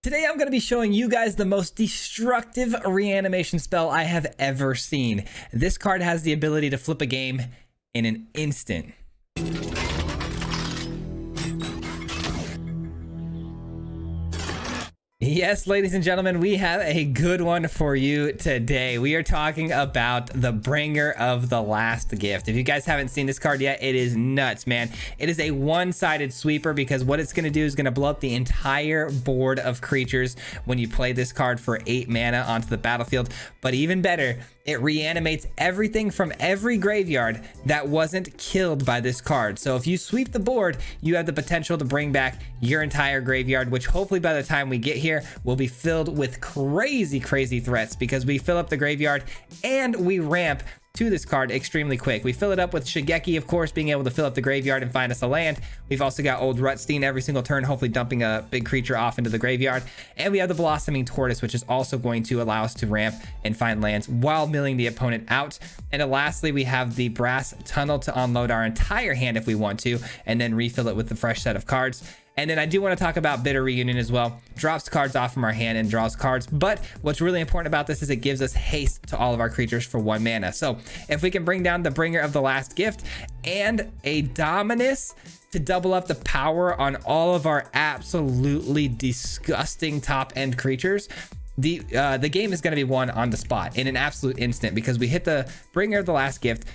Today I'm going to be showing you guys the most destructive reanimation spell I have ever seen. This card has the ability to flip a game in an instant. Yes, ladies and gentlemen, we have a good one for you today. We are talking about the Bringer of the Last Gift. If you guys haven't seen this card yet, it is nuts, man. It is a one-sided sweeper because what it's going to do is going to blow up the entire board of creatures when you play this card for 8 mana onto the battlefield. But even better, it reanimates everything from every graveyard that wasn't killed by this card. So if you sweep the board, you have the potential to bring back your entire graveyard, which hopefully by the time we get here will be filled with crazy threats because we fill up the graveyard and we ramp to this card extremely quick. We fill it up with Shigeki, of course, being able to fill up the graveyard and find us a land. We've also got Old Rutstein every single turn, hopefully dumping a big creature off into the graveyard. And we have the Blossoming Tortoise, which is also going to allow us to ramp and find lands while milling the opponent out. And then lastly, we have the Brass Tunnel to unload our entire hand if we want to, and then refill it with the fresh set of cards. And then I do want to talk about Bitter Reunion as well. Drops cards off from our hand and draws cards. But what's really important about this is it gives us haste to all of our creatures for 1 mana. So if we can bring down the Bringer of the Last Gift and a Dominus to double up the power on all of our absolutely disgusting top end creatures, the game is going to be won on the spot in an absolute instant because we hit the Bringer of the Last Gift,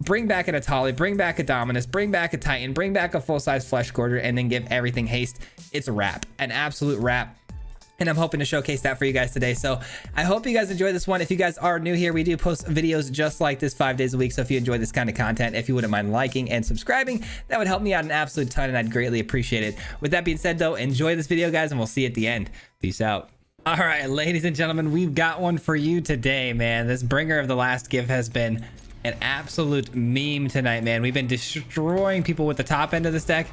bring back an Atali, bring back a Dominus, bring back a Titan, bring back a full-size Flesh Gorger, and then give everything haste. It's a wrap, an absolute wrap. And I'm hoping to showcase that for you guys today. So I hope you guys enjoy this one. If you guys are new here, we do post videos just like this 5 days a week. So if you enjoy this kind of content, if you wouldn't mind liking and subscribing, that would help me out an absolute ton and I'd greatly appreciate it. With that being said though, enjoy this video guys and we'll see you at the end. Peace out. All right, ladies and gentlemen, we've got one for you today, man. This Bringer of the Last Gift has been an absolute meme tonight, man. We've been destroying people with the top end of this deck.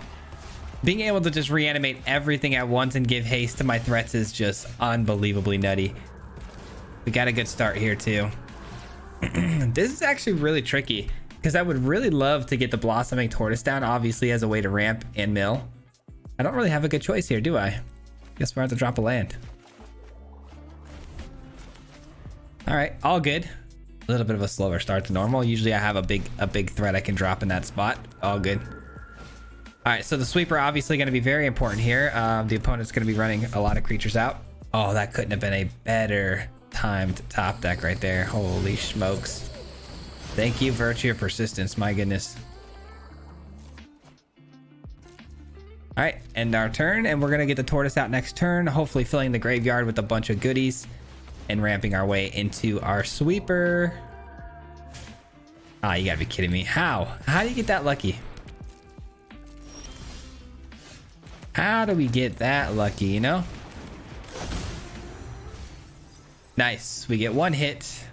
Being able to just reanimate everything at once and give haste to my threats is just unbelievably nutty. We got a good start here too. This is actually really tricky because I would really love to get the Blossoming Tortoise down, obviously as a way to ramp and mill. I don't really have a good choice here, do I? Guess we're going to drop a land. All right, all good. A little bit of a slower start to normal. Usually I have a big threat I can drop in that spot. All good. All right, so the sweeper obviously going to be very important here. The opponent's going to be running a lot of creatures out. Oh, that couldn't have been a better timed top deck right there. Holy smokes. Thank you, Virtue of Persistence. My goodness. All right, end our turn, and we're going to get the Tortoise out next turn, hopefully filling the graveyard with a bunch of goodies and ramping our way into our sweeper. Ah, you gotta be kidding me. How do you get that lucky? How do we get that lucky, you know? Nice. We get 1 hit.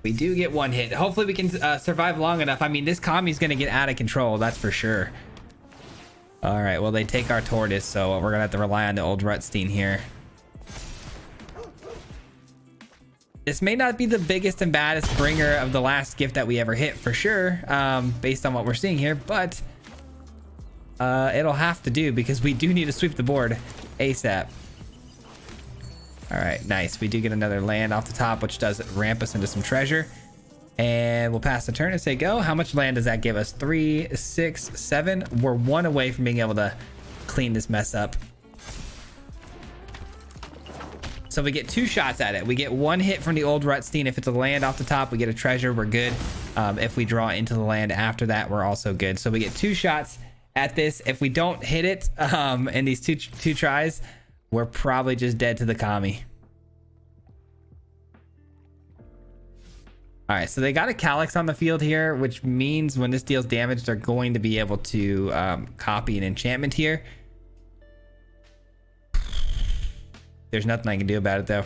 We do get 1 hit. Hopefully we can survive long enough. I mean, this Kami's gonna get out of control, that's for sure. All right, well, they take our Tortoise, so we're gonna have to rely on the Old Rutstein here. This may not be the biggest and baddest Bringer of the Last Gift that we ever hit for sure, based on what we're seeing here, but it'll have to do because we do need to sweep the board ASAP. All right, nice. We do get another land off the top, which does ramp us into some treasure. And we'll pass the turn and say go. How much land does that give us? 3, 6, 7. We're 1 away from being able to clean this mess up. So we get 2 shots at it. We get 1 hit from the Old Rutstein. If it's a land off the top, we get a treasure. We're good. If we draw into the land after that, we're also good. So we get 2 shots at this. If we don't hit it in these two tries, we're probably just dead to the Kami. All right, so they got a Calyx on the field here, which means when this deals damage, they're going to be able to copy an enchantment here. There's nothing I can do about it though.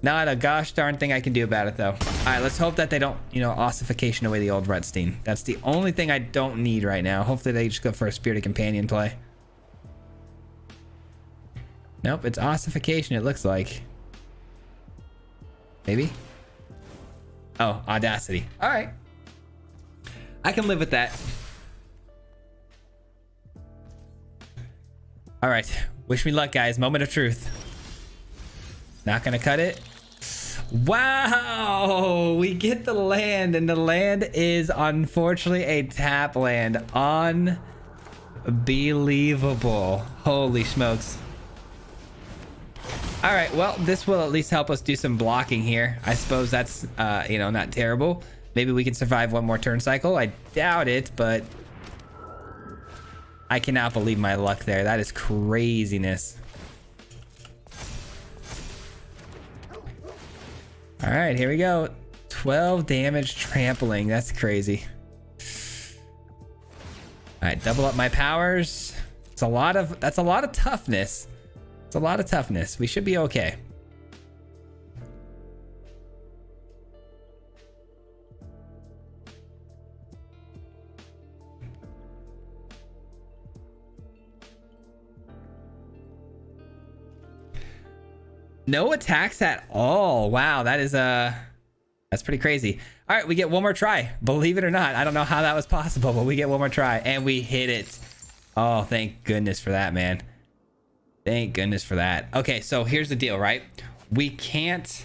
Not a gosh darn thing I can do about it though. All right, let's hope that they don't, ossification away the Old Rutstein. That's the only thing I don't need right now. Hopefully they just go for a Spirited Companion play. Nope, it's ossification it looks like. Maybe? Oh, Audacity. All right. I can live with that. All right, wish me luck, guys. Moment of truth. Not gonna cut it. Wow, we get the land, and the land is unfortunately a tap land. Unbelievable. Holy smokes. All right, well, this will at least help us do some blocking here. I suppose that's you know, not terrible. Maybe we can survive one more turn cycle. I doubt it, but I cannot believe my luck there. That is craziness. All right, here we go. 12 damage trampling. That's crazy. All right, double up my powers. That's a lot of toughness. It's a lot of toughness. We should be okay. No attacks at all. Wow, that is that's pretty crazy. All right, we get one more try. Believe it or not, I don't know how that was possible, but we get one more try and we hit it. Oh, thank goodness for that, man. Thank goodness for that. Okay, so here's the deal, right? We can't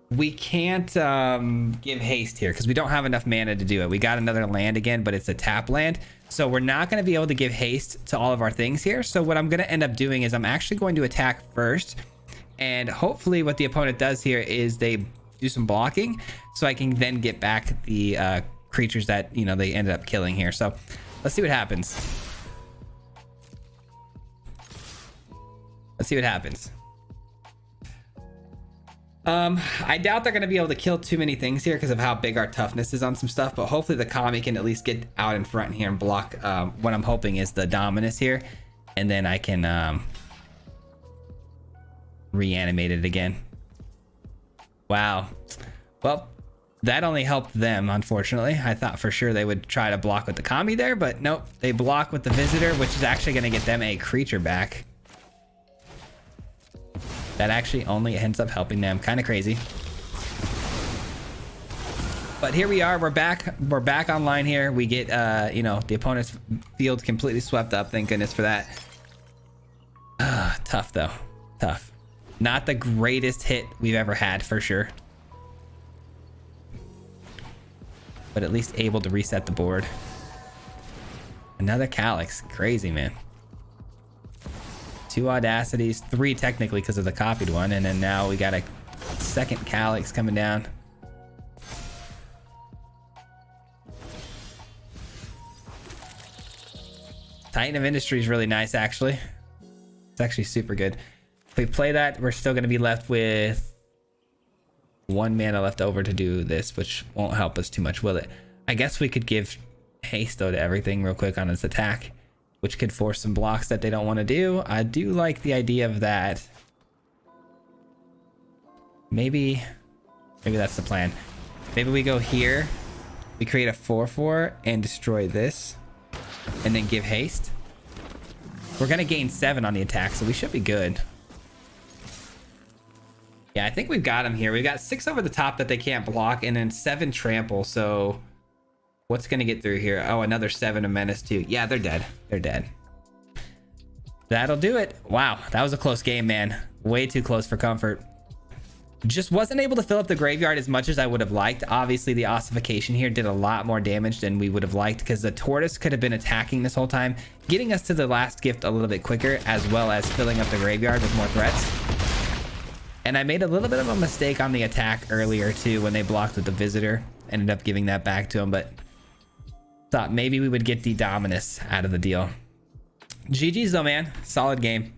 give haste here because we don't have enough mana to do it. We got another land again, but it's a tap land. So we're not going to be able to give haste to all of our things here. So what I'm going to end up doing is I'm actually going to attack first. And hopefully what the opponent does here is they do some blocking so I can then get back the creatures that, you know, they ended up killing here. So let's see what happens. Let's see what happens. I doubt they're going to be able to kill too many things here because of how big our toughness is on some stuff, but hopefully the Kami can at least get out in front here and block what I'm hoping is the Dominus here, and then I can reanimate it again. Wow. Well, that only helped them, unfortunately. I thought for sure they would try to block with the Kami there, but nope. They block with the Visitor, which is actually going to get them a creature back. That actually only ends up helping them. Kind of crazy. But here we are. We're back online here. We get, you know, the opponent's field completely swept up. Thank goodness for that. Tough, though. Tough. Not the greatest hit we've ever had, for sure. But at least able to reset the board. Another Calyx. Crazy, man. 2 Audacities. 3 technically because of the copied one. And then now we got a second Calyx coming down. Titan of Industry is really nice, actually. It's actually super good. If we play that, we're still going to be left with 1 mana left over to do this, which won't help us too much, will it? I guess we could give haste, though, to everything real quick on its attack, which could force some blocks that they don't want to do. I do like the idea of that. Maybe that's the plan. Maybe we go here, we create a 4/4 and destroy this, and then give haste. We're going to gain 7 on the attack, so we should be good. Yeah, I think we've got him here. We've got 6 over the top that they can't block, and then 7 trample. So what's going to get through here? Oh, another 7 of menace too. Yeah, they're dead. They're dead. That'll do it. Wow, that was a close game, man. Way too close for comfort. Just wasn't able to fill up the graveyard as much as I would have liked. Obviously, the ossification here did a lot more damage than we would have liked because the tortoise could have been attacking this whole time, getting us to the last gift a little bit quicker, as well as filling up the graveyard with more threats. And I made a little bit of a mistake on the attack earlier too when they blocked with the Visitor. Ended up giving that back to him, but thought maybe we would get the Dominus out of the deal. GG's though, man. Solid game.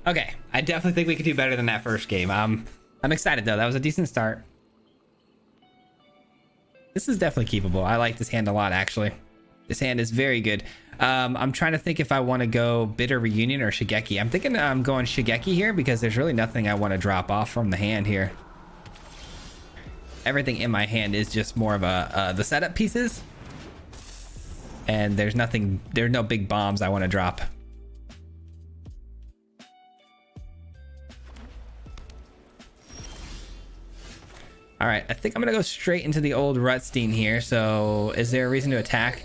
Okay, I definitely think we could do better than that first game. I'm excited though. That was a decent start. This is definitely keepable. I like this hand a lot, actually. This hand is very good. I'm trying to think if I want to go Bitter Reunion or Shigeki. I'm thinking I'm going Shigeki here because there's really nothing I want to drop off from the hand here. Everything in my hand is just more of the setup pieces. And there's no big bombs I want to drop. All right, I think I'm gonna go straight into the old Rutstein here. So is there a reason to attack?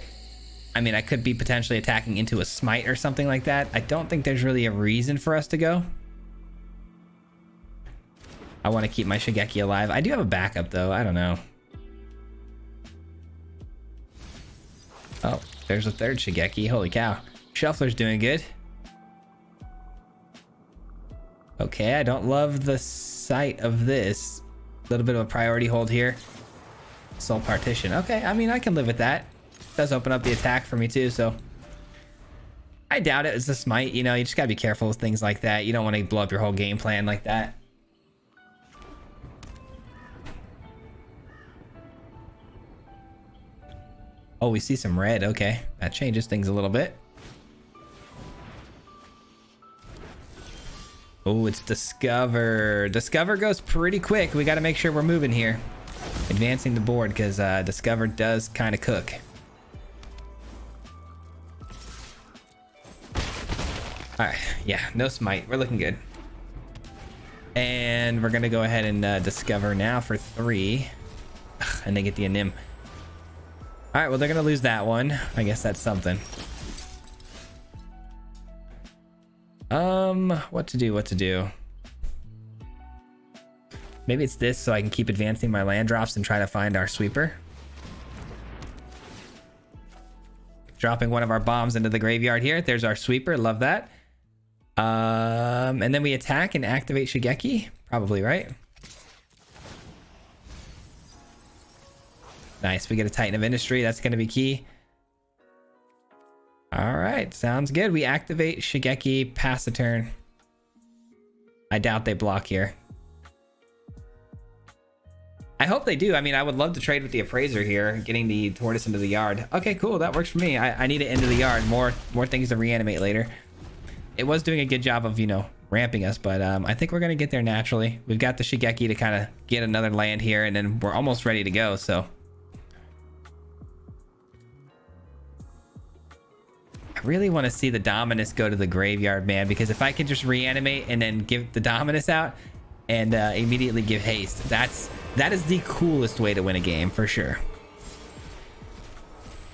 I mean, I could be potentially attacking into a smite or something like that. I don't think there's really a reason for us to go. I want to keep my Shigeki alive. I do have a backup though. I don't know. Oh, there's a third Shigeki. Holy cow. Shuffler's doing good. Okay, I don't love the sight of this. A little bit of a priority hold here. Soul Partition. Okay, I mean, I can live with that. It does open up the attack for me too, so. I doubt it. It's a smite, you know, you just gotta be careful with things like that. You don't want to blow up your whole game plan like that. Oh, we see some red. Okay, that changes things a little bit. Oh, it's Discover. Discover goes pretty quick. We got to make sure we're moving here. Advancing the board because Discover does kind of cook. All right, yeah, no smite. We're looking good. And we're going to go ahead and Discover now for 3. Ugh, and they get the Anim. All right, well, they're going to lose that one. I guess that's something. What to do? Maybe it's this so I can keep advancing my land drops and try to find our sweeper. Dropping one of our bombs into the graveyard here. There's our sweeper. Love that. And then we attack and activate Shigeki. Probably, right? Nice. We get a Titan of Industry. That's going to be key. All right. Sounds good. We activate Shigeki, pass the turn. I doubt they block here. I hope they do. I mean, I would love to trade with the Appraiser here, getting the Tortoise into the yard. Okay, cool. That works for me. I need it into the yard. More things to reanimate later. It was doing a good job of, you know, ramping us, but I think we're going to get there naturally. We've got the Shigeki to kind of get another land here, and then we're almost ready to go, so. I really want to see the Dominus go to the graveyard, man, because if I can just reanimate and then give the Dominus out and immediately give haste, that is the coolest way to win a game for sure.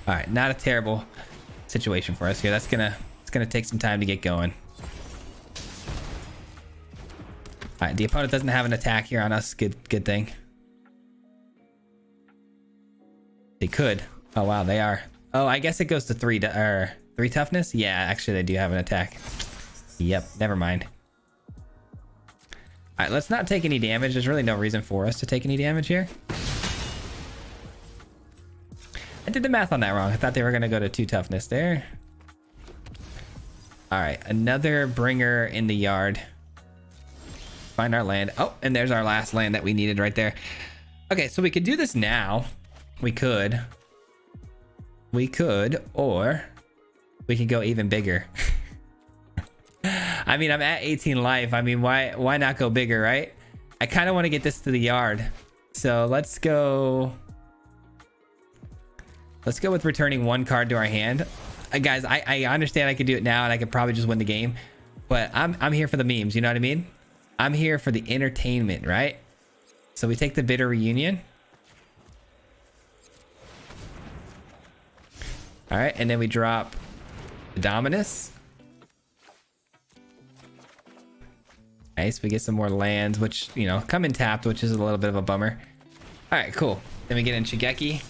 All right, not a terrible situation for us here. It's gonna take some time to get going. All right, the opponent doesn't have an attack here on us. Good thing. They could. Oh wow, they are. Oh, I guess it goes to 3 toughness. Yeah, actually they do have an attack. Yep, never mind. All right, let's not take any damage. There's really no reason for us to take any damage here. I did the math on that wrong. I thought they were gonna go to 2 toughness there. All right, another bringer in the yard. Find our land. Oh, and there's our last land that we needed right there. Okay, so we could do this now. We could, or we could go even bigger. I mean, I'm at 18 life. I mean, why not go bigger, right? I kind of want to get this to the yard. So let's go with returning 1 card to our hand. Guys, I understand I could do it now and I could probably just win the game, but I'm here for the memes, you know what I mean? I'm here for the entertainment, right? So we take the Bitter Reunion. All right, and then we drop the Dominus. Nice, we get some more lands, which, you know, come in tapped, which is a little bit of a bummer. All right, cool. Then we get in Shigeki.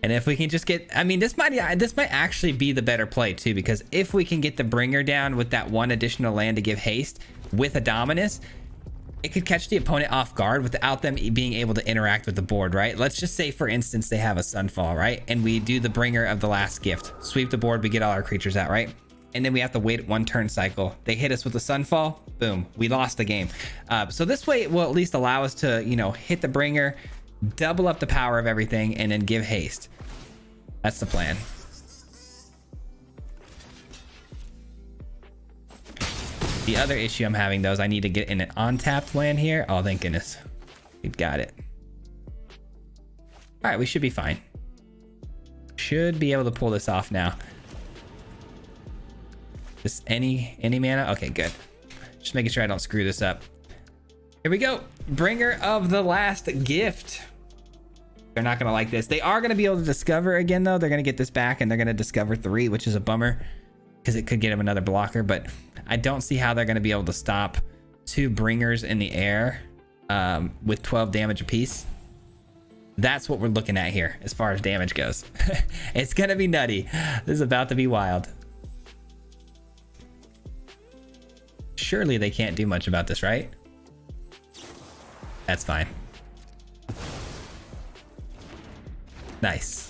And if we can just get, I mean, this might actually be the better play too, because if we can get the bringer down with that 1 additional land to give haste with a Dominus, it could catch the opponent off guard without them being able to interact with the board, right? Let's just say, for instance, they have a Sunfall, right? And we do the bringer of the last gift, sweep the board, we get all our creatures out, right? And then we have to wait 1 turn cycle. They hit us with the Sunfall, boom, we lost the game. So this way it will at least allow us to, you know, hit the bringer, double up the power of everything, and then give haste. That's the plan. The other issue I'm having though is I need to get in an untapped land here. Oh, thank goodness. We've got it. All right, we should be fine. Should be able to pull this off now. Just any mana? Okay, good. Just making sure I don't screw this up. Here we go. Bringer of the last gift. They're not gonna like this. They are gonna be able to discover again though. They're gonna get this back and they're gonna discover 3, which is a bummer because it could get them another blocker, but I don't see how they're gonna be able to stop 2 bringers in the air with 12 damage apiece. That's what we're looking at here as far as damage goes. It's gonna be nutty. This is about to be wild. Surely they can't do much about this, right? That's fine. Nice.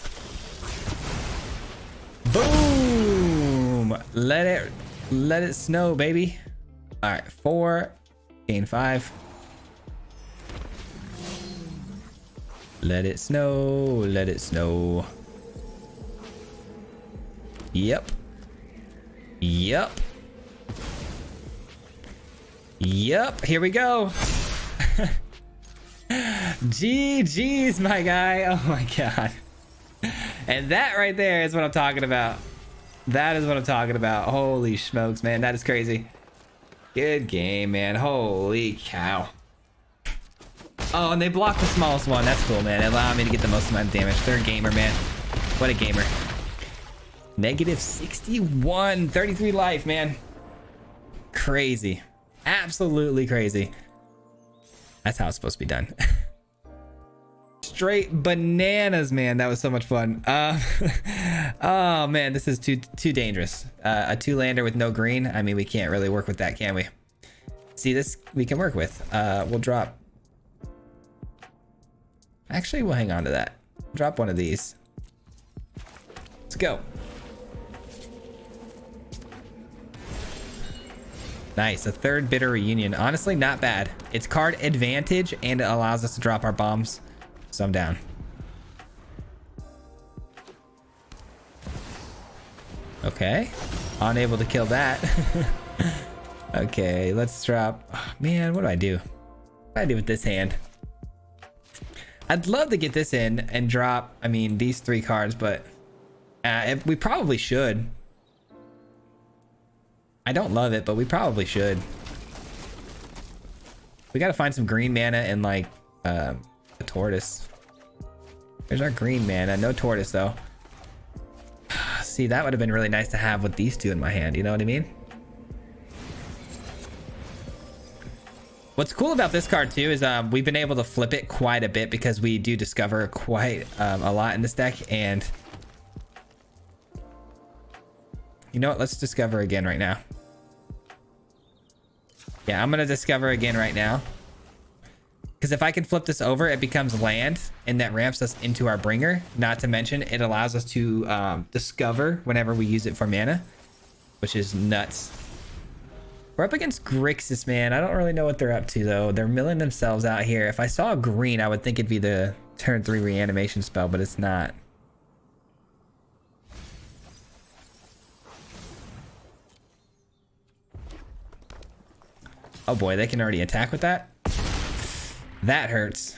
Boom! Let it snow, baby. All right, 4, gain 5. Let it snow, let it snow. Yep. Yep. Yep, here we go. GG's, my guy. Oh my god. And that right there is what I'm talking about. That is what I'm talking about. Holy smokes, man. That is crazy. Good game, man. Holy cow. Oh, and they blocked the smallest one. That's cool, man. It allowed me to get the most amount of damage. They're a gamer, man. What a gamer. Negative 61. 33 life, man. Crazy. Absolutely crazy. That's how it's supposed to be done. Straight bananas, man. That was so much fun. Oh man, this is too dangerous. A 2-lander with no green. I mean, we can't really work with that, can we? See, this we can work with. We'll drop. Actually, we'll hang on to that. Drop one of these. Let's go. Nice, a 3rd bitter reunion. Honestly, not bad. It's card advantage and it allows us to drop our bombs. So I'm down. Okay, unable to kill that. Okay, let's drop. Oh, man, what do I do? What do I do with this hand? I'd love to get this in and drop, I mean, these 3 cards, but we probably should. I don't love it, but we probably should. We gotta find some green mana and like a tortoise. There's our green mana, no tortoise though. See, that would have been really nice to have with these 2 in my hand, you know what I mean? What's cool about this card too is we've been able to flip it quite a bit because we do discover quite a lot in this deck. And you know what? Let's discover again right now. Yeah, I'm gonna discover again right now. Because if I can flip this over, it becomes land, and that ramps us into our bringer. Not to mention, it allows us to discover whenever we use it for mana, which is nuts. We're up against Grixis, man. I don't really know what they're up to, though. They're milling themselves out here. If I saw green, I would think it'd be the turn 3 reanimation spell, but it's not. Oh boy, they can already attack with that. That hurts.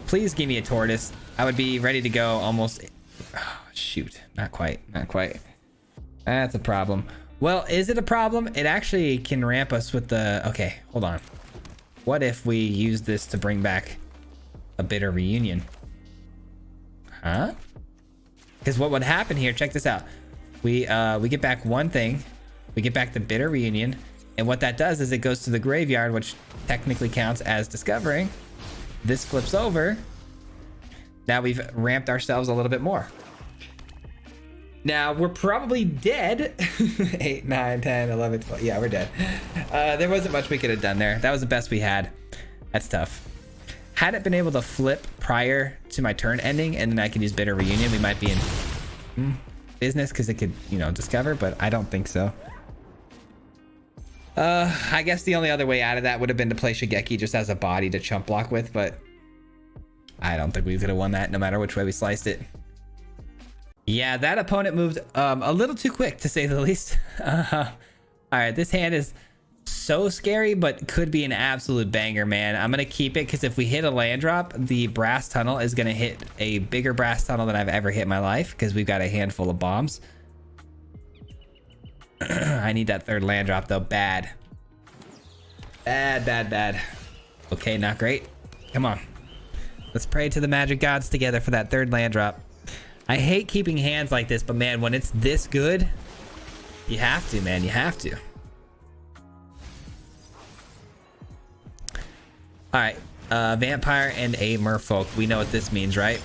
Please give me a tortoise. I would be ready to go almost. Oh, shoot, not quite, not quite. That's a problem. Well, is it a problem? It actually can ramp us with the... Okay, hold on. What if we use this to bring back a bitter reunion? Huh? Because what would happen here, check this out. We get back one thing. We get back the bitter reunion. And what that does is it goes to the graveyard, which technically counts as discovering. This flips over. Now we've ramped ourselves a little bit more. Now we're probably dead. 8, 9, 10, 11, 12. Yeah, we're dead. There wasn't much we could have done there. That was the best we had. That's tough. Had it been able to flip prior to my turn ending, and then I could use bitter reunion, we might be in business because it could, you know, discover, but I don't think so. I guess the only other way out of that would have been to play Shigeki just as a body to chump block with, but I don't think we could have won that no matter which way we sliced it. Yeah, that opponent moved a little too quick, to say the least. All right, this hand is so scary, but could be an absolute banger, man. I'm going to keep it because if we hit a land drop, the brass tunnel is going to hit a bigger brass tunnel than I've ever hit in my life because we've got a handful of bombs. I need that 3rd land drop, though. Bad. Bad, bad, bad. Okay, not great. Come on. Let's pray to the magic gods together for that third land drop. I hate keeping hands like this, but man, when it's this good, you have to, man. You have to. All right. Vampire and a merfolk. We know what this means, right?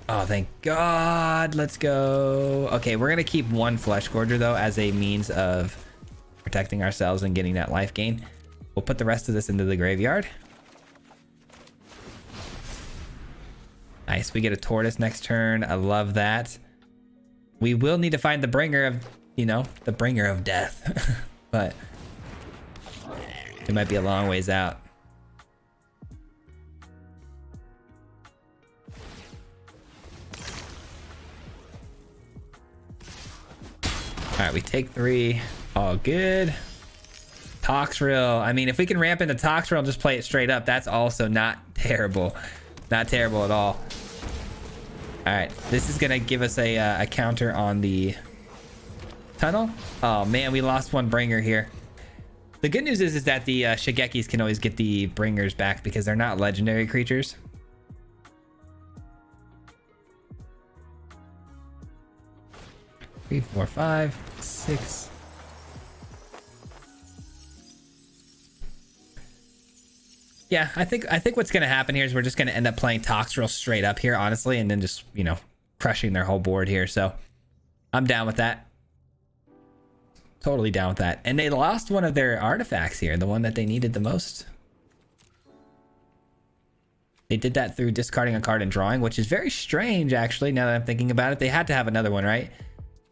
Oh, thank God. Let's go. Okay, we're going to keep one Flesh Gorger, though, as a means of protecting ourselves and getting that life gain. We'll put the rest of this into the graveyard. Nice. We get a tortoise next turn. I love that. We will need to find the bringer of, you know, the bringer of death. But it might be a long ways out. All right, we take 3. All good. Toxrill. I mean, if we can ramp into Toxrill and just play it straight up, that's also not terrible. Not terrible at all. All right, this is gonna give us a counter on the tunnel. Oh man, we lost one bringer here. The good news is that the Shigekis can always get the bringers back because they're not legendary creatures. Three, 4, 5, 6. Yeah, I think what's gonna happen here is we're just gonna end up playing Toxrill straight up here, honestly, and then just, you know, crushing their whole board here. So I'm down with that. Totally down with that. And they lost one of their artifacts here, the one that they needed the most. They did that through discarding a card and drawing, which is very strange, actually, now that I'm thinking about it. They had to have another one, right?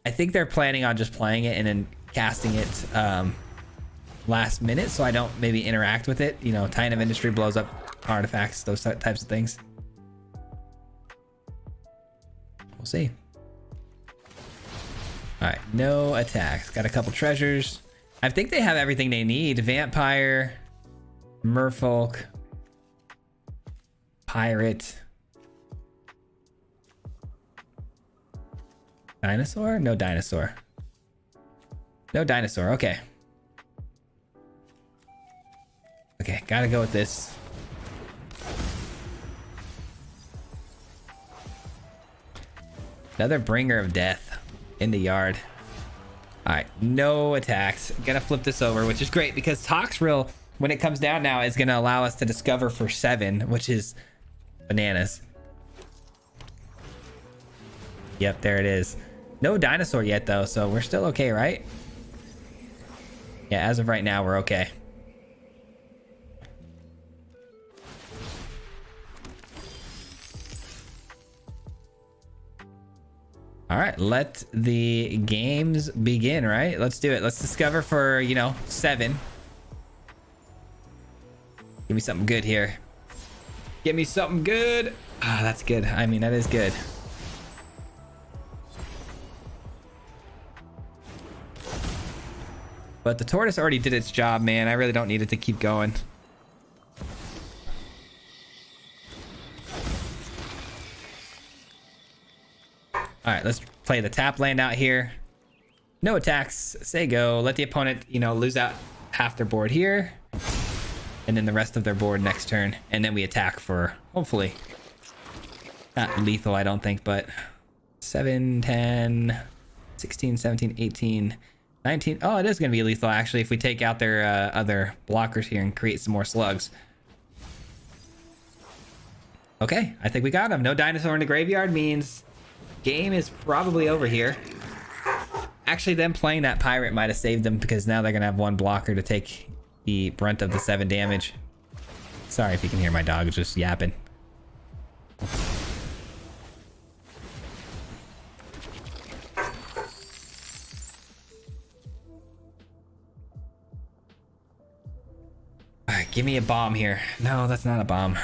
I think they're planning on just playing it and then casting it last minute, so I don't maybe interact with it. You know, Titan of Industry blows up artifacts, those types of things. We'll see. All right, no attacks. Got a couple treasures. I think they have everything they need. Vampire, Merfolk, Pirate, Dinosaur? No dinosaur. No dinosaur. Okay. Okay, gotta go with this. Another bringer of death in the yard. All right, no attacks. Gonna flip this over, which is great because Toxrill, when it comes down now, is gonna allow us to discover for 7, which is bananas. Yep, there it is. No dinosaur yet though, so we're still okay, right? Yeah, as of right now, we're okay. All right, let the games begin, right? Let's do it. Let's discover for, you know, 7. Give me something good here. Give me something good. Ah, that's good. I mean, that is good. But the tortoise already did its job, man. I really don't need it to keep going. All right, let's play the tap land out here. No attacks. Say go. Let the opponent, you know, lose out half their board here. And then the rest of their board next turn. And then we attack for, hopefully, not lethal, I don't think, but 7, 10, 16, 17, 18, 19. Oh, it is going to be lethal, actually, if we take out their other blockers here and create some more slugs. Okay, I think we got him. No dinosaur in the graveyard means game is probably over here. Actually, them playing that pirate might have saved them because now they're going to have one blocker to take the brunt of the 7 damage. Sorry if you can hear my dog just yapping. Alright, give me a bomb here. No, that's not a bomb.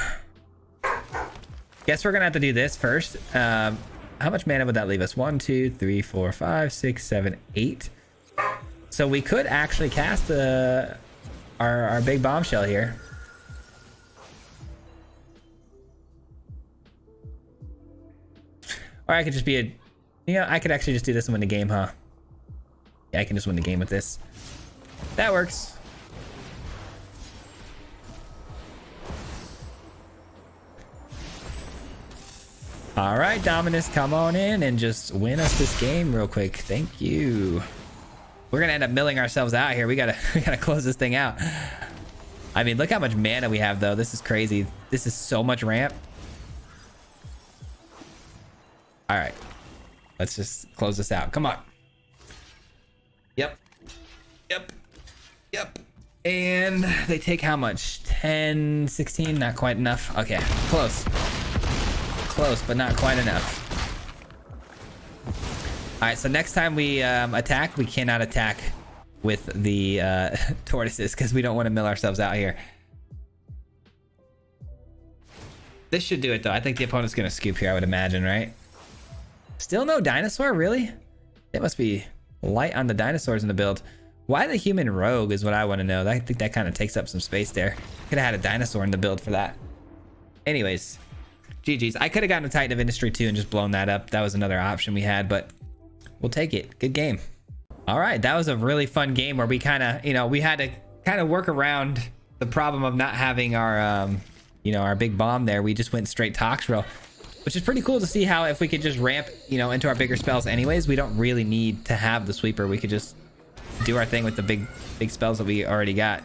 Guess we're gonna have to do this first. How much mana would that leave us? 1, 2, 3, 4, 5, 6, 7, 8. So we could actually cast our big bombshell here. Or I could just be a... You know, I could actually just do this and win the game, huh? Yeah, I can just win the game with this. That works. All right, Dominus, come on in and just win us this game real quick. Thank you. We're gonna end up milling ourselves out here. We gotta close this thing out. I mean, look how much mana we have, though. This is crazy. This is so much ramp. All right, let's just close this out. Come on. Yep. And they take how much? 10, 16? Not quite enough. Okay, close, but not quite enough. All right, so next time we attack, we cannot attack with the tortoises because we don't want to mill ourselves out here. This should do it, though. I think the opponent's going to scoop here, I would imagine, right? Still no dinosaur, really? It must be light on the dinosaurs in the build. Why the human rogue is what I want to know. I think that kind of takes up some space there. Could have had a dinosaur in the build for that. Anyways, GG's. I could have gotten a Titan of Industry too and just blown that up. That was another option we had, but we'll take it. Good game. All right, that was a really fun game where we kind of, we had to kind of work around the problem of not having our, our big bomb there. We just went straight Toxrill, which is pretty cool to see how if we could just ramp, into our bigger spells anyways, we don't really need to have the sweeper. We could just do our thing with the big spells that we already got.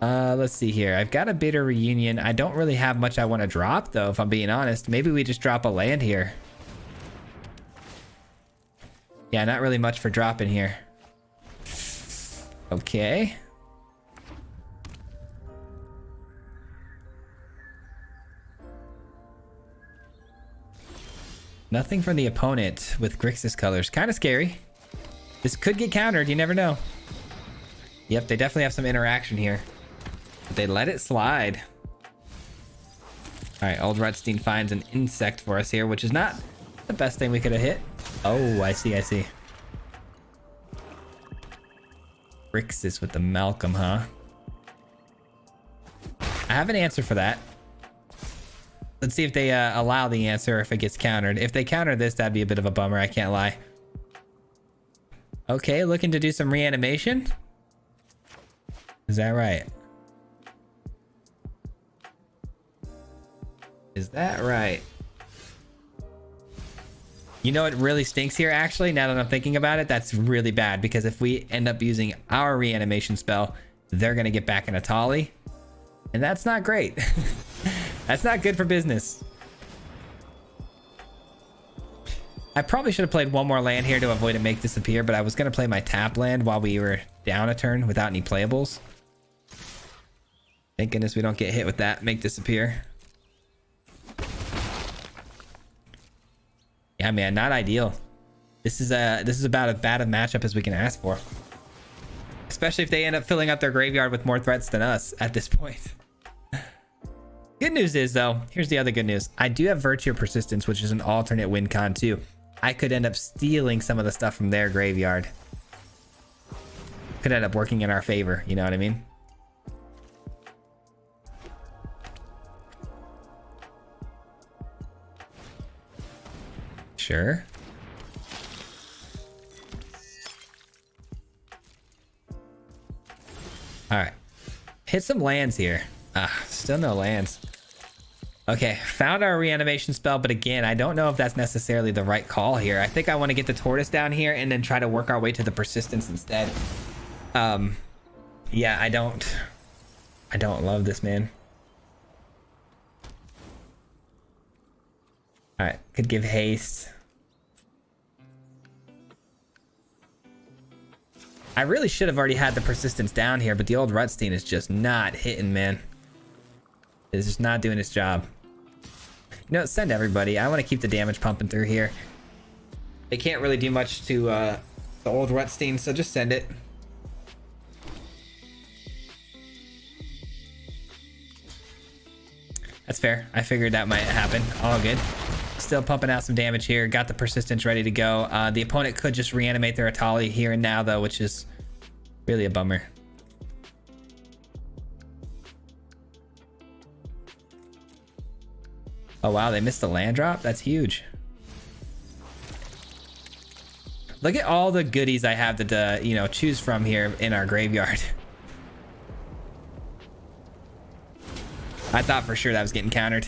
Let's see here. I've got a bitter reunion. I don't really have much I want to drop, though, if I'm being honest. Maybe we just drop a land here. Yeah, not really much for dropping here. Okay. Nothing from the opponent with Grixis colors. Kind of scary. This could get countered. You never know. Yep, they definitely have some interaction here. But they let it slide. All right, Old Rutstein finds an insect for us here, which is not the best thing we could have hit. Oh, I see. Grixis with the Malcolm, huh? I have an answer for that. Let's see if they allow the answer, if it gets countered. If they counter this, that'd be a bit of a bummer, I can't lie. Okay, looking to do some reanimation. Is that right? Is that right? You know what really stinks here, actually, now that I'm thinking about it? That's really bad, because if we end up using our reanimation spell, they're going to get back in a Tolly. And that's not great. That's not good for business. I probably should have played one more land here to avoid a make disappear, but I was going to play my tap land while we were down a turn without any playables. Thank goodness we don't get hit with that make disappear. Yeah, man, not ideal. This is about as bad a matchup as we can ask for. Especially if they end up filling up their graveyard with more threats than us at this point. Good news is, though, here's the other good news. I do have Virtue of Persistence, which is an alternate win con too. I could end up stealing some of the stuff from their graveyard. Could end up working in our favor, you know what I mean? Sure. All right. Hit some lands here. Still no lands. Okay, found our reanimation spell, but again, I don't know if that's necessarily the right call here. I think I want to get the tortoise down here and then try to work our way to the persistence instead. Yeah, I don't love this, man. All right, could give haste. I really should have already had the persistence down here, but the old Rutstein is just not hitting, man. It's just not doing its job. You know, send everybody. I want to keep the damage pumping through here. They can't really do much to the old Rutstein, so just send it. That's fair. I figured that might happen. All good. Still pumping out some damage here. Got the persistence ready to go. The opponent could just reanimate their Atali here and now, though, which is really a bummer. Oh, wow. They missed the land drop? That's huge. Look at all the goodies I have to, choose from here in our graveyard. I thought for sure that was getting countered.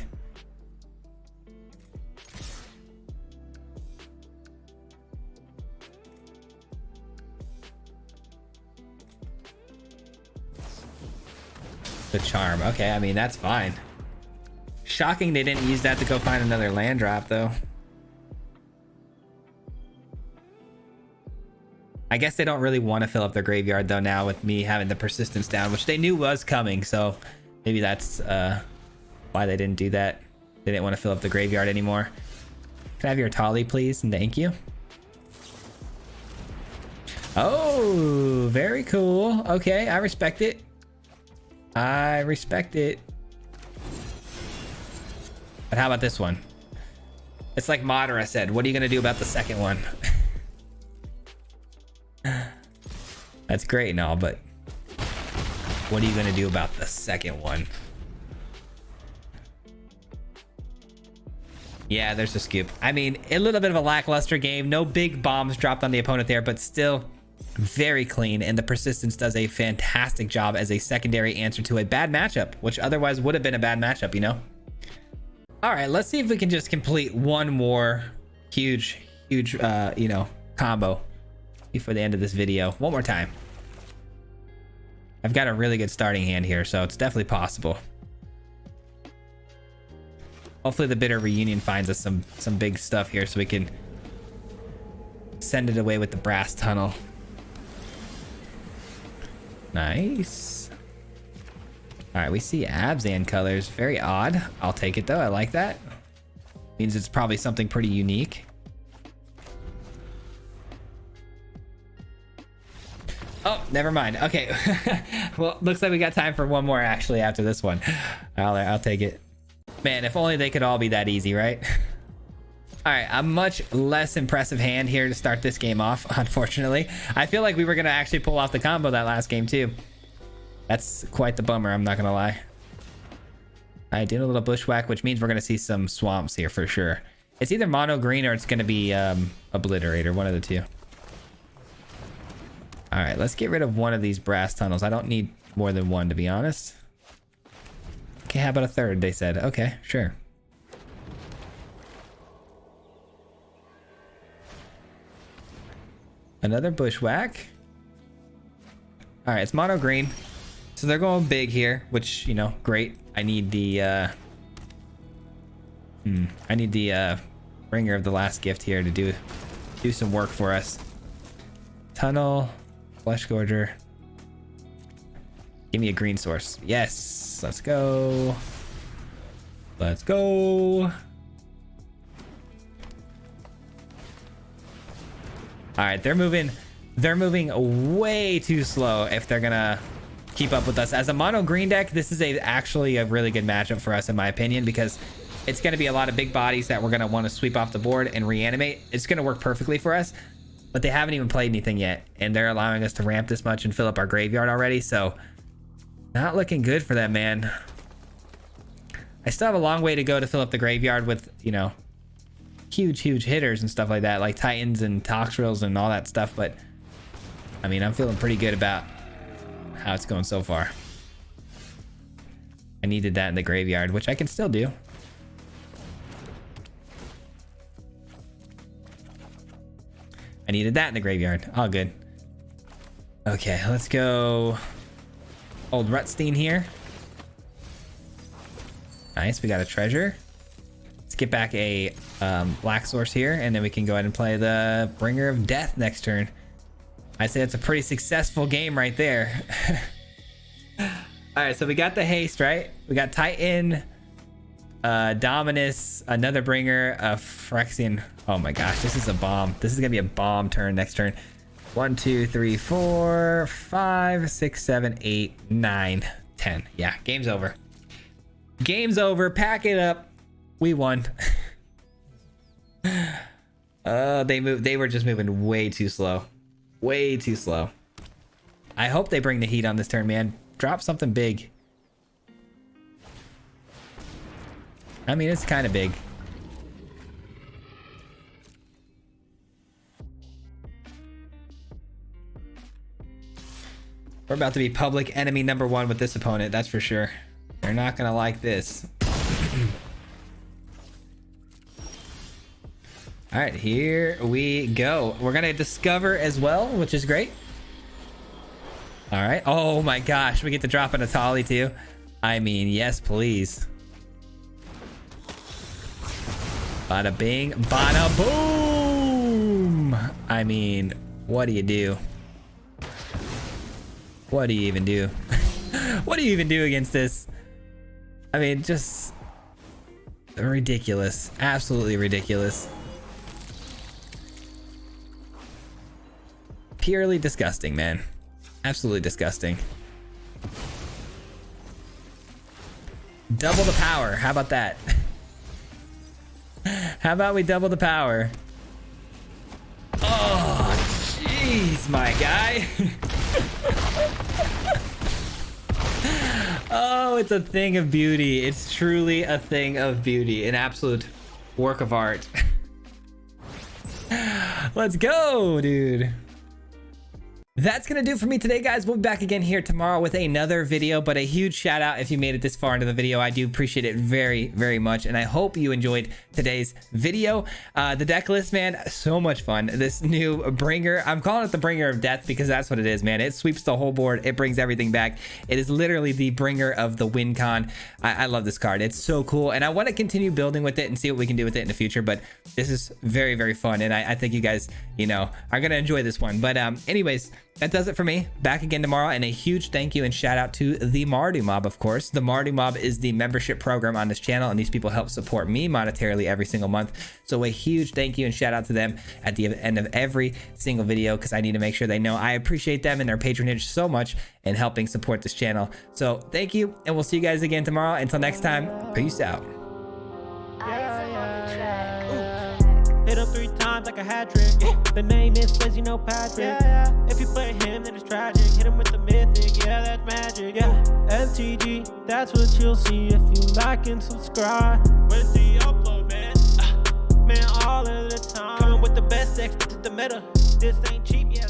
The charm. Okay, I mean, that's fine. Shocking they didn't use that to go find another land drop, though. I guess they don't really want to fill up their graveyard, though, now with me having the persistence down, which they knew was coming, so maybe that's why they didn't do that. They didn't want to fill up the graveyard anymore. Can I have your Tali, please? And thank you. Oh, very cool. Okay, I respect it. I respect it. But how about this one? It's like Madara said, what are you going to do about the second one? That's great and all, but what are you going to do about the second one? Yeah, there's a scoop. I mean, a little bit of a lackluster game. No big bombs dropped on the opponent there, but still very clean. And the persistence does a fantastic job as a secondary answer to a bad matchup, which otherwise would have been a bad matchup, you know? All right, let's see if we can just complete one more huge, you know, combo before the end of this video. One more time. I've got a really good starting hand here, so it's definitely possible. Hopefully the Bitter Reunion finds us some big stuff here so we can send it away with the Brass Tunnel. Nice. All right, we see Abzan colors. Very odd. I'll take it though. I like that. Means it's probably something pretty unique. Oh, never mind. Okay. Well, looks like we got time for one more actually after this one. I'll take it. Man, if only they could all be that easy, right? All right, a much less impressive hand here to start this game off, unfortunately. I feel like we were going to actually pull off the combo that last game, too. That's quite the bummer, I'm not going to lie. I did a little bushwhack, which means we're going to see some swamps here for sure. It's either mono green or it's going to be Obliterator, one of the two. All right, let's get rid of one of these brass tunnels. I don't need more than one, to be honest. Okay, how about a third, they said. Okay, sure. Another bushwhack. All right, it's mono green. So they're going big here, which, you know, great. I need the bringer of the last gift here to do some work for us. Tunnel, Flesh Gorger. Give me a green source. Yes, let's go. Let's go. All right, they're moving way too slow if they're gonna keep up with us. As a mono green deck, this is actually a really good matchup for us in my opinion, because it's gonna be a lot of big bodies that we're gonna want to sweep off the board and reanimate. It's gonna work perfectly for us, but they haven't even played anything yet, and they're allowing us to ramp this much and fill up our graveyard already, so not looking good for them, man. I still have a long way to go to fill up the graveyard with, you know, huge hitters and stuff like that, like Titans and Toxrils and all that stuff, but I mean, I'm feeling pretty good about how it's going so far. I needed that in the graveyard, which I can still do. I needed that in the graveyard. All good. Okay, let's go old Rutstein here. Nice, we got a treasure. Let's get back a black source here, and then we can go ahead and play the Bringer of Death next turn. I'd say it's a pretty successful game right there. All right, so we got the haste, right? We got Titan, Dominus, another Bringer, Phyrexian. Oh my gosh, this is a bomb. This is gonna be a bomb turn next turn. 1, 2, 3, 4, 5, 6, 7, 8, 9, 10. Yeah, game's over. Game's over. Pack it up. We won. They were just moving way too slow. Way too slow. I hope they bring the heat on this turn, man. Drop something big. I mean, it's kind of big. We're about to be public enemy #1 with this opponent, that's for sure. They're not gonna like this. All right, here we go. We're gonna discover as well, which is great. All right. Oh my gosh, we get to drop an Atali too. I mean, yes, please. Bada bing, bada boom. I mean, what do you do? What do you even do? What do you even do against this? I mean, just ridiculous. Absolutely ridiculous. Purely disgusting, man. Absolutely disgusting. Double the power. How about that? How about we double the power? Oh, jeez, my guy. Oh, it's a thing of beauty. It's truly a thing of beauty. An absolute work of art. Let's go, dude. That's gonna do it for me today, guys. We'll be back again here tomorrow with another video, but a huge shout out if you made it this far into the video. I do appreciate it very, very much, and I hope you enjoyed today's video. The deck list, man, so much fun. This new bringer, I'm calling it the bringer of death because that's what it is, man. It sweeps the whole board. It brings everything back. It is literally the bringer of the win con. I love this card. It's so cool, and I want to continue building with it and see what we can do with it in the future, but this is very, very fun, and I think you guys, you know, are gonna enjoy this one. But anyways, that does it for me. Back again tomorrow, and a huge thank you and shout out to the Mardu Mob, of course. The Mardu Mob is the membership program on this channel, and these people help support me monetarily every single month. So a huge thank you and shout out to them at the end of every single video, because I need to make sure they know I appreciate them and their patronage so much in helping support this channel. So thank you, and we'll see you guys again tomorrow. Until next time, peace out. Hit him 3 times like a hat trick. The name is Spacey, no Patrick. If you play him, then it's tragic. Hit him with the mythic, yeah, that's magic. MTG, that's what you'll see if you like and subscribe. With the upload, man. Man, all of the time. Coming with the best decks, this is the meta. This ain't cheap, yeah.